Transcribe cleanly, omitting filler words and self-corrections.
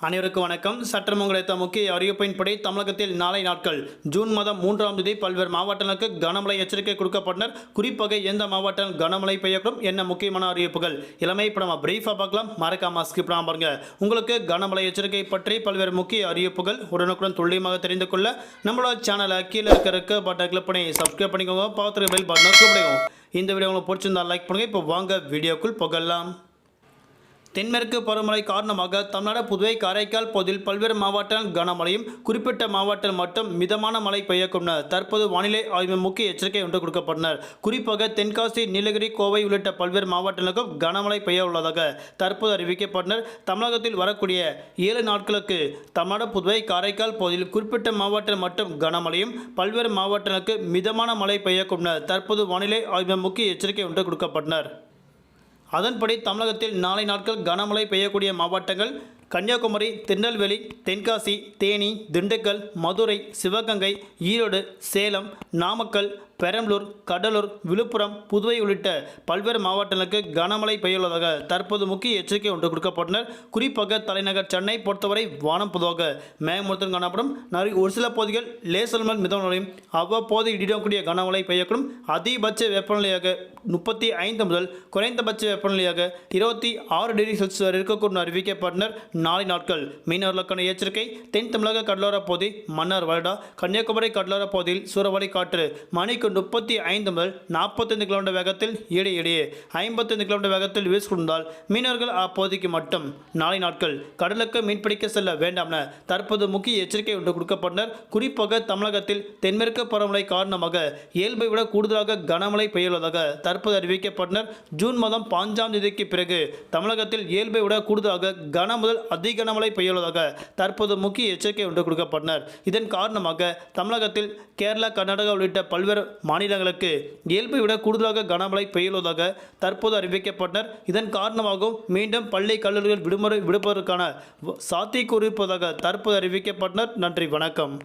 அனைவருக்கும் வணக்கம். சற்றம் கிடைத்த முக்கிய அறிவிப்பின்படி தமிழகத்தில் நாளை நாட்கள் ஜூன் மாதம் 3ஆம் தேதி பல்வேறு மாவட்டங்களுக்கு கனமழை எச்சரிக்கை கொடுக்கப்பட்டனர். குறிப்பாக எந்த மாவட்டம் கனமழை பெய்யக்கூடும், என்ன முக்கியமான அறிவிப்புகள் இளமை இப்போ நம்ம பிரீஃபாக பார்க்கலாம். மறக்காம ஸ்கிப் பண்ணாம பாருங்க. உங்களுக்கு கனமழை எச்சரிக்கை பற்றி பல்வேறு முக்கிய அறிவிப்புகள் உடனுக்குடன் துல்லியமாக தெரிந்து கொள்ள நம்மளோட சேனலை கீழே இருக்க பட்டனை கிளிக் பண்ணி சப்ஸ்கிரைப் பண்ணிக்கோங்க. பார்த்துருக்க பெல் பட்டனை கிளிக் பண்ணுங்க. இந்த வீடியோ உங்களுக்கு பிடிச்சிருந்தா லைக் பண்ணுங்க. இப்போ வாங்க வீடியோக்குள் போகலாம். தென்மேற்கு பருவமழை காரணமாக தமிழ்நாடு, புதுவை, காரைக்கால் பகுதியில் பல்வேறு மாவட்டங்கள் கனமழையும், குறிப்பிட்ட மாவட்டத்தில் மட்டும் மிதமான மழை பெய்யக்கும் தற்போது வானிலை ஆய்வு முக்கிய எச்சரிக்கை ஒன்று கொடுக்கப்பட்டனர். குறிப்பாக தென்காசி, நீலகிரி, கோவை உள்ளிட்ட பல்வேறு மாவட்டங்களுக்கும் கனமழை பெய்ய உள்ளதாக தற்போது அறிவிக்கப்பட்டனர். தமிழகத்தில் வரக்கூடிய 7 நாட்களுக்கு தமிழ்நாடு, புதுவை, காரைக்கால் பகுதியில் குறிப்பிட்ட மாவட்டத்தில் மட்டும் கனமழையும், பல்வேறு மாவட்டங்களுக்கு மிதமான மழை பெய்யக்கும் தற்போது வானிலை ஆய்வு முக்கிய எச்சரிக்கை ஒன்று கொடுக்கப்பட்டனர். அதன்படி தமிழகத்தில் நாளை நாட்கள் கனமழை பெய்யக்கூடிய மாவட்டங்கள் கன்னியாகுமரி, திருநெல்வேலி, தென்காசி, தேனி, திண்டுக்கல், மதுரை, சிவகங்கை, ஈரோடு, சேலம், நாமக்கல், பெரம்பலூர், கடலூர், விழுப்புரம், புதுவை உள்ளிட்ட பல்வேறு மாவட்டங்களுக்கு கனமழை பெய்யுள்ளதாக தற்போது முக்கிய எச்சரிக்கை ஒன்று கொடுக்கப்பட்டனர். குறிப்பாக தலைநகர் சென்னை பொறுத்தவரை வானம் பொதுவாக மேகமூட்டத்துடன் காணப்படும். ஒரு சில பகுதிகள் லேசர் முதல் மிதமான மழையும் அவ்வப்போது இடிடக்கூடிய கனமழை பெய்யக்கூடும். அதிகபட்ச வெப்பநிலையாக 35 முதல் குறைந்தபட்ச வெப்பநிலையாக 26 டிகிரி செல்சியஸ் வரை இருக்கக்கூடும் அறிவிக்கப்பட்டனர். நாளை நாட்கள் மீனவர்களுக்கான எச்சரிக்கை. தென் தமிழக கடலோர பகுதி, மன்னார் வளைகுடா, கன்னியாகுமரி கடலோர பகுதியில் சூறாவளி காற்று மணிக்கு 35 முதல் 45 கிலோமீட்டர் வேகத்தில் இடையிடையே 55 கிலோமீட்டர் வேகத்தில் வீசிக்கொண்டால் மீனவர்கள் அப்பகுதிக்கு மட்டும் நாளை நாட்கள் கடலுக்கு மீன்பிடிக்க செல்ல வேண்டாம் என தற்போது முக்கிய எச்சரிக்கை ஒன்று கொடுக்கப்பட்டனர். குறிப்பாக தமிழகத்தில் தென்மேற்கு பருவமழை காரணமாக இயல்பை விட கூடுதலாக கனமழை பெய்யுள்ளதாக தற்போது அறிவிக்கப்பட்டனர். ஜூன் மாதம் 5ஆம் தேதிக்கு பிறகு தமிழகத்தில் இயல்பை விட கூடுதலாக கன முதல் அதிக கனமழை பெய்யுள்ளதாக தற்போது முக்கிய எச்சரிக்கை ஒன்று கொடுக்கப்பட்டனர். இதன் காரணமாக தமிழகத்தில் கேரளா, கர்நாடகா உள்ளிட்ட பல்வேறு மாநிலங்களுக்கு இயல்பை விட கூடுதலாக கனமழை பெய்யுள்ளதாக தற்போது அறிவிக்கப்பட்டனர். இதன் காரணமாகவும் மீண்டும் பள்ளி, கல்லூரிகள் விடுமுறை விடுப்பதற்கான சாத்தியக்கூறு இருப்பதாக தற்போது அறிவிக்கப்பட்டனர். நன்றி, வணக்கம்.